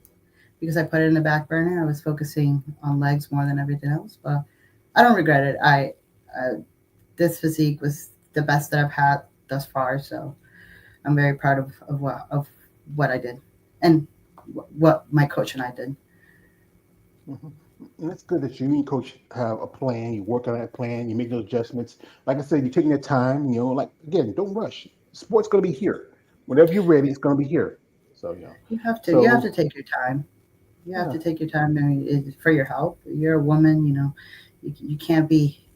because I put it in the back burner. I was focusing on legs more than everything else, but I don't regret it. This physique was the best that I've had thus far, so I'm very proud of what I did and what my coach and I did. Mhm. And it's good that you and coach have a plan. You work on that plan. You make those adjustments. Like I said, you're taking your time. Like again, don't rush. Sport's going to be here. Whenever you're ready, it's going to be here. So You have to take your time. You have yeah. to take your time. I mean, for your health. You're a woman. You can't be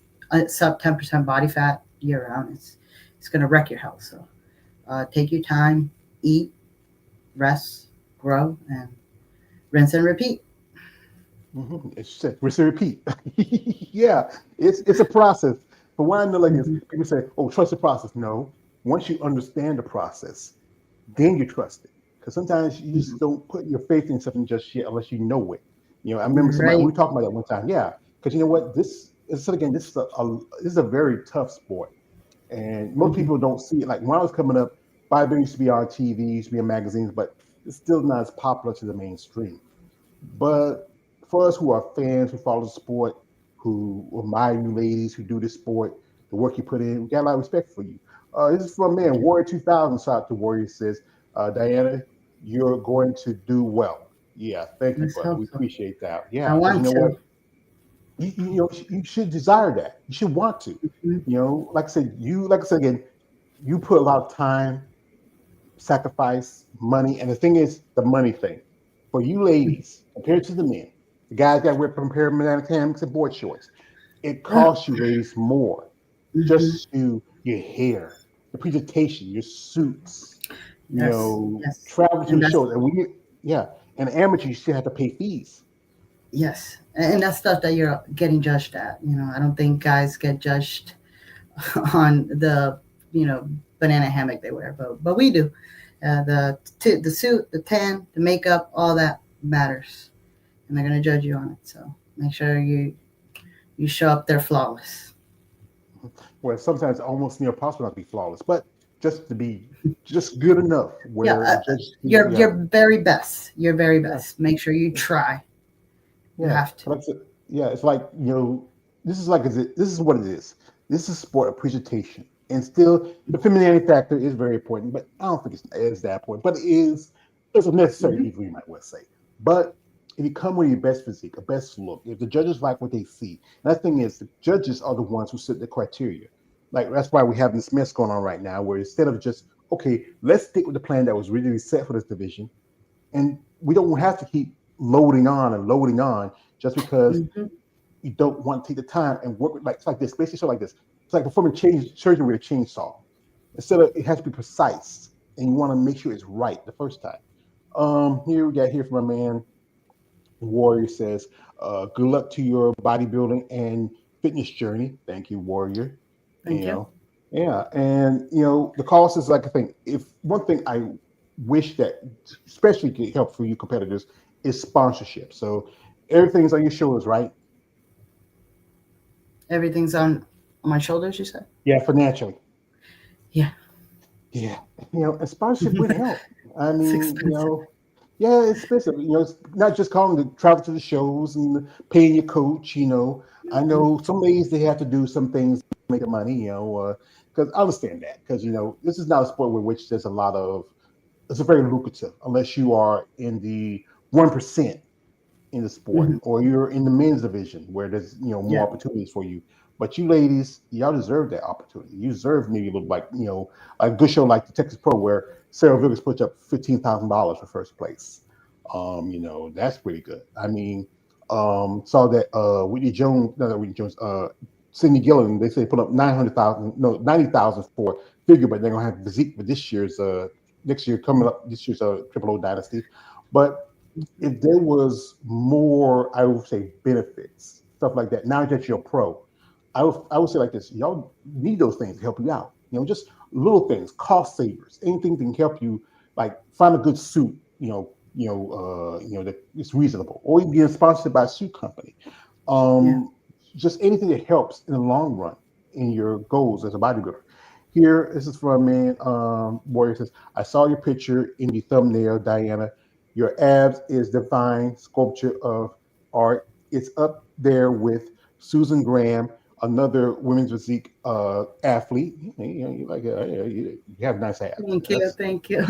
sub 10% body fat year round. It's going to wreck your health. So take your time, eat, rest, grow, and rinse and repeat. It's just rinse and repeat. Yeah, it's a process. But why I know like this, Mhm. people say, "Oh, trust the process." No, once you understand the process, then you trust it. Because sometimes you just don't put your faith in something just yet unless you know it. I remember somebody we Right. were talking about that one time. Yeah, because you know what, this is again, this is a very tough sport, and most Mhm. people don't see it. Like when I was coming up, bodybuilding used to be on TV, used to be in magazines, but it's still not as popular to the mainstream. But for us who are fans, who follow the sport, who admire you ladies who do this sport, the work you put in, we got a lot of respect for you. This is from man, Warrior 2000. Shout out to Warrior says, Diana, you're going to do well. Yeah, thank you, Let's brother. hope We so. appreciate that. I Yeah, because you want know what? to. You should desire that. You should want to. Mhm. Like I said again, you put a lot of time, sacrifice, money, and the thing is the money thing. For you ladies, compared to the men, the guys that wear pair of banana hammocks and board shorts, it Oh, costs you ladies more. mhm. Just to your hair, the presentation, your suits, Yes, yes, travel to and the that's shows. And yeah, and amateur, you still have to pay fees. yes, and that's stuff that you're getting judged at. I don't think guys get judged on the banana hammock they wear, but we do. The suit, the tan, the makeup, all that matters, and they're gonna judge you on it. So make sure you show up there flawless. Where sometimes almost near impossible not to be flawless, but just to be just good enough Yeah, where the judges, your very best. Your very yeah, best. Make sure you try. You yeah. have to. Like I said, yeah, it's like this is what it is. This is sport of presentation, and still the femininity factor is very important, but I don't think it's that important. But it's a necessary Mhm. evil, you might well say. But if you come with your best physique, a best look, if the judges like what they see, and that thing is the judges are the ones who set the criteria. Like that's why we have this mess going on right now, where instead of just okay, let's stick with the plan that was really set for this division, and we don't have to keep loading on and loading on just because Mhm. you don't want to take the time and work with like it's like this, basically so like this. It's like performing change surgery with a chainsaw. Instead of it has to be precise and you want to make sure it's right the first time. Here we got here from a man Warrior says, good luck to your bodybuilding and fitness journey. Thank you, Warrior. You Thank you. know, yeah. And, the cost is like I think if one thing I wish that especially could help for you competitors is sponsorship. So everything's on your shoulders, right? Everything's on my shoulders. You said. Yeah, financially. Yeah. Yeah. And sponsorship would help. I It's mean, expensive. yeah, it's expensive. It's not just calling to travel to the shows and paying your coach. I Mhm. know some days they have to do some things to make the money. Because I understand that. Because this is not a sport with which there's a lot of. It's a very lucrative unless you are in the 1% in the sport Mhm. or you're in the men's division where there's more Yeah. opportunities for you. But you ladies, y'all deserve that opportunity. You deserve maybe look like a good show like the Texas Pro where Sarah Vickers puts up $15,000 for first place. That's pretty good. I mean, saw that Whitney Jones, no, not Whitney Jones, Sidney Gillen, they say put up 900,000, no, 90,000 for figure, but they're gonna have Physique for this year's next year coming up this year's Triple O Dynasty. But if there was more, I would say benefits, stuff like that. Now that you're a pro, I would say like this: y'all need those things to help you out. Just little things, cost savers, anything that can help you, like find a good suit. That it's reasonable, or you get sponsored by a suit company. Yeah. Um, just anything that helps in the long run in your goals as a bodybuilder. Here, this is from a man. Warrior says, "I saw your picture in the thumbnail, Diana. Your abs is divine sculpture of art. It's up there with Susan Graham, another women's physique athlete. You like you have nice abs. Thank you. That's Thank you.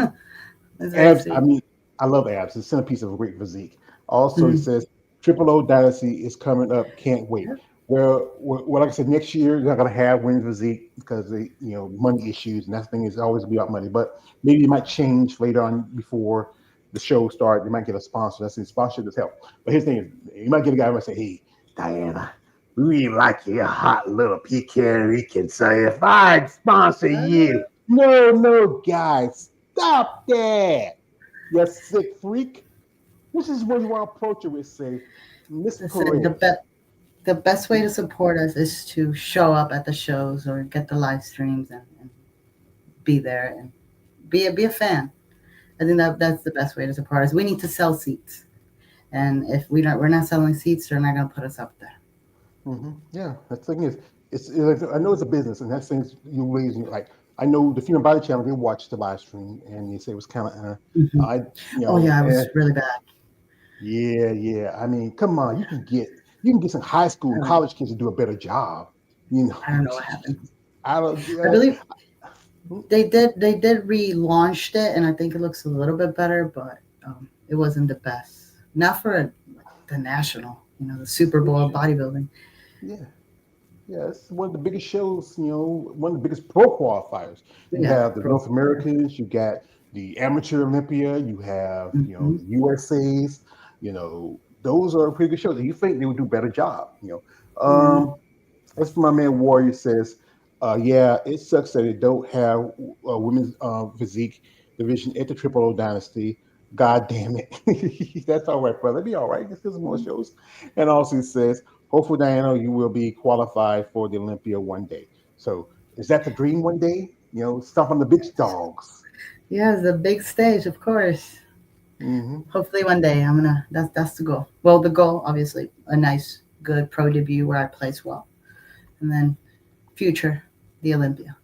That's very abs. I sweet. mean, I love abs. It's a centerpiece of a great physique. Also, he Mm. says Triple O Dynasty is coming up. Can't wait. Yep. Well, like I said, next year you're not gonna have women's physique because they, money issues, and that thing is always be about money. But maybe it might change later on before the show start. You might get a sponsor. That's the sponsorship does help. But his thing is, you might get a guy who might say, "Hey, Diana, we really like your hot little Puerto Rican. So if I'd sponsor you, no, no, guys, stop that. You sick freak." This is what you want to approach it with. Say, Miss Listen, Perez. the best way to support us is to show up at the shows or get the live streams and be there and be a fan. I think that's the best way to support us. We need to sell seats, and if we're not selling seats, they're not going to put us up there. Yeah, the thing is, I know it's a business, and that's things you raising like. I know the Female Body Channel. They watched the live stream, and they say it was kind of, Hmm. I, Oh yeah, it was really bad. yeah, yeah. I mean, come on, you can get some high school I and don't, college kids to do a better job. You know, I don't know what happened. I don't. I believe they did relaunched it, and I think it looks a little bit better, but it wasn't the best. Not for like, the national, the Super Bowl of bodybuilding. Yeah, yeah. It's one of the biggest shows. One of the biggest pro qualifiers. You Yeah, have the pro. North Americans. You got the Amateur Olympia. You have Hmm. the USA's. Those are pretty good shows. And you think they would do a better job. Yeah. That's for my man Warrior says. Yeah, it sucks that they don't have women's physique division at the Triple O Dynasty. God damn it. That's all right, brother. Be all right. Just get some more shows. And also it says, hopefully, Diana, you will be qualified for the Olympia one day. So is that the dream one day? Stomp on the big dogs. Yeah, the big stage, of course. Hmm. Hopefully one day I'm gonna. That's the goal. Well, the goal, obviously, a nice, good pro debut where I place well, and then future, the Olympia.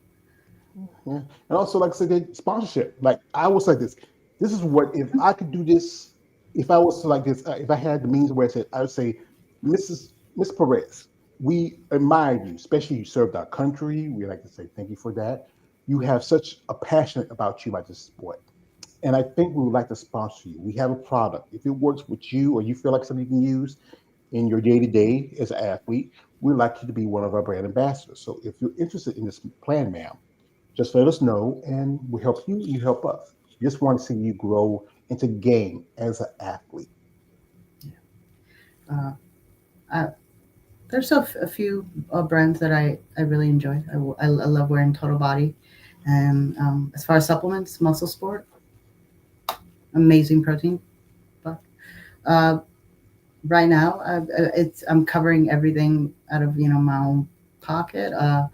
Yeah. And also, like I said, sponsorship. Like I was like this. This is what if I could do this. If I was to like this, if I had the means where I said, I would say, Miss Perez, we admire you, especially you served our country. We like to say thank you for that. You have such a passion about you about this sport, and I think we would like to sponsor you. We have a product. If it works with you, or you feel like something you can use in your day to day as an athlete, we'd like you to be one of our brand ambassadors. So if you're interested in this plan, ma'am, just let us know and we'll help you, you help us. We just want to see you grow into game as an athlete. Uh, I, there's a few brands that I really enjoy. I love wearing Total Body, and as far as supplements, Muscle Sport, amazing protein. But uh, right now, I'm covering everything out of my own pocket. I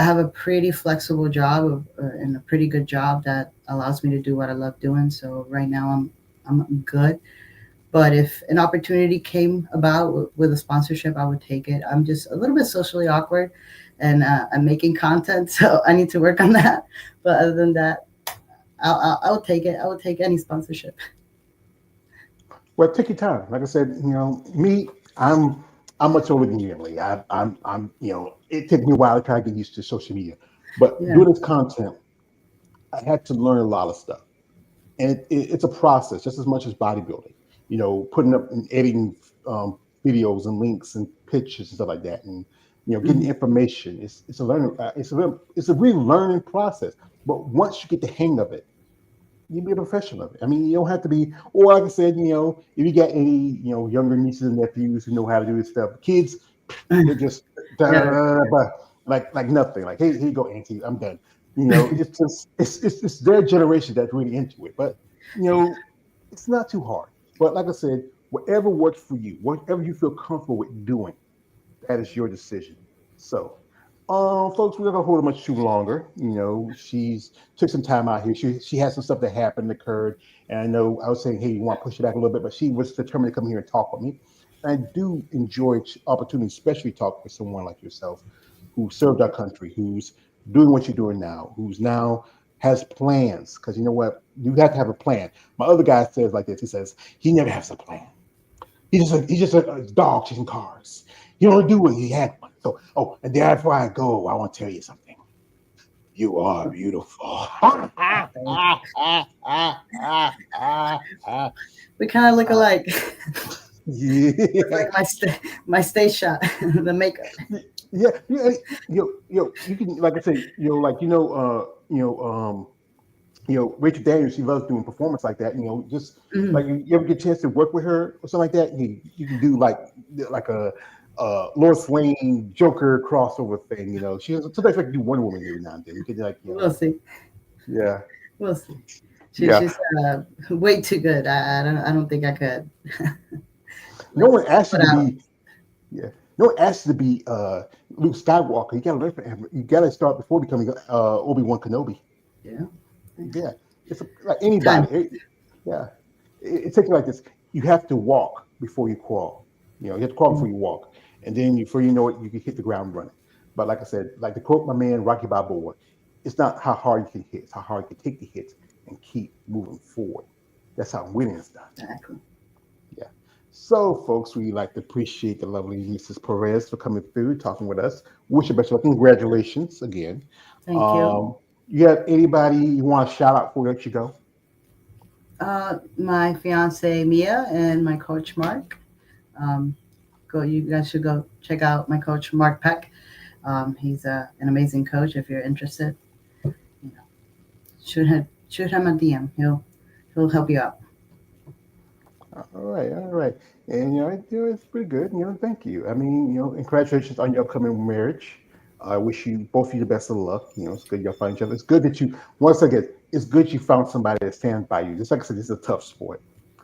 have a pretty flexible job and a pretty good job that allows me to do what I love doing. So right now I'm good. But if an opportunity came about with a sponsorship, I would take it. I'm just a little bit socially awkward, and I'm making content, so I need to work on that. But other than that, I'll take it. I would take any sponsorship. Well, take your time. Like I said, me, I'm much older than you, Emily. It took me a while to try to get used to social media. But Yeah. doing this content, I had to learn a lot of stuff. And it's a process just as much as bodybuilding. Putting up and editing videos and links and pictures and stuff like that, and Getting information. It's a learning. It's a real learning process. But once you get the hang of it, you be a professional of it. I mean, you don't have to be. Or like I said, if you got any, younger nieces and nephews who know how to do this stuff, kids, they're just Yeah. like nothing. Like, hey, here you go, auntie, I'm done. It's just it's their generation that's really into it. But it's not too hard. But like I said, whatever works for you, whatever you feel comfortable with doing, that is your decision. So, folks, we're not gonna hold her much too longer. She's took some time out here. She had some stuff that happened, occurred, and I know I was saying, hey, you want to push it back a little bit, but she was determined to come here and talk with me. And I do enjoy opportunities, especially talk with someone like yourself, who served our country, who's doing what you're doing now, who's now has plans. Because you know what, you have to have a plan. My other guy says like this. He says he never has a plan. He's just a dog chasing cars. He don't do what he had one. So, and before I go, I want to tell you something. You are beautiful. We kind of look alike. Yeah, Like my stage shot, the makeup. yeah. You can, like I say, Rachel Daniels, she loves doing performance like that. Just Mhm. like you ever get a chance to work with her or something like that, you can do like a Lois Lane Joker crossover thing. She has sometimes I can do Wonder Woman every now and then. You could We'll see. yeah, We'll see. yeah. She's way too good. I don't think I could. No one Let's asked you put to out. be yeah. No one asked you to be Luke Skywalker. You gotta learn from him. You gotta start before becoming Obi-Wan Kenobi. Yeah. Thanks. Yeah, like anybody. Time. Yeah, it takes it like this. You have to walk before you crawl. You have to crawl before you walk, and then before you know it, you can hit the ground running. But like I said, like to quote my man Rocky Balboa, it's not how hard you can hit; it's how hard you can take the hits and keep moving forward. That's how winning is done. Exactly. Yeah. So, folks, we like to appreciate the lovely Mrs. Perez for coming through, talking with us. Wish you best luck. Congratulations again. Thank you. You have anybody you want to shout out before we let you go? My fiance Mia and my coach Mark. Um, you guys should go check out my coach Mark Peck. He's an amazing coach. If you're interested, you know, shoot him a DM. He'll help you out. All right, all right. And it's pretty good. Thank you. I mean, and congratulations on your upcoming marriage. I wish you both of you the best of luck. It's good y'all find each other. It's good that you once again, it's good you found somebody that stands by you. Just like I said, this is a tough sport.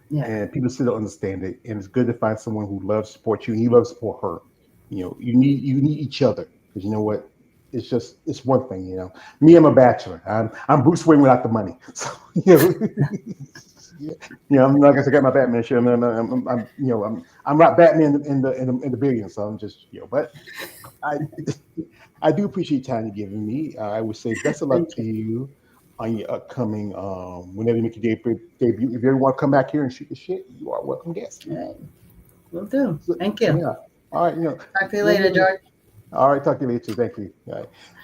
Yeah, And people still don't understand it. And it's good to find someone who loves to support you and you love to support her. You need each other because you know what? It's one thing. Me, I'm a bachelor. I'm Bruce Wayne without the money. So yeah, I'm not gonna get my Batman shirt. I'm not Batman in the billions. So I'm just but I I do appreciate time you're giving me. I would say best of luck thank to you. you on your upcoming whenever you make your debut. If you ever want to come back here and shoot the shit, you are welcome guest. All right, will do. So, Thank you. yeah. All right. Talk to you later, George. All right. Talk to you later. Thank you.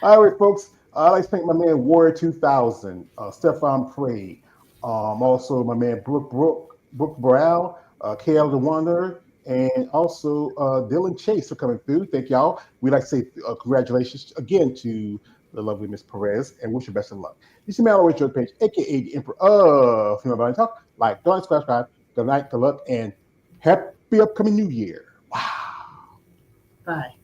All right, folks. I'd like to thank my man Warrior 2000, Stefan Prey, also my man Brooke Brown, KL the Wanderer, and also Dylan Chase for coming through. Thank y'all. We'd like to say congratulations again to the lovely Miss Perez and wish you best of luck. You see me on our page, aka the Emperor of Female Body Talk. Like, don't subscribe. Good night, good luck, and happy upcoming New Year. Wow. Bye.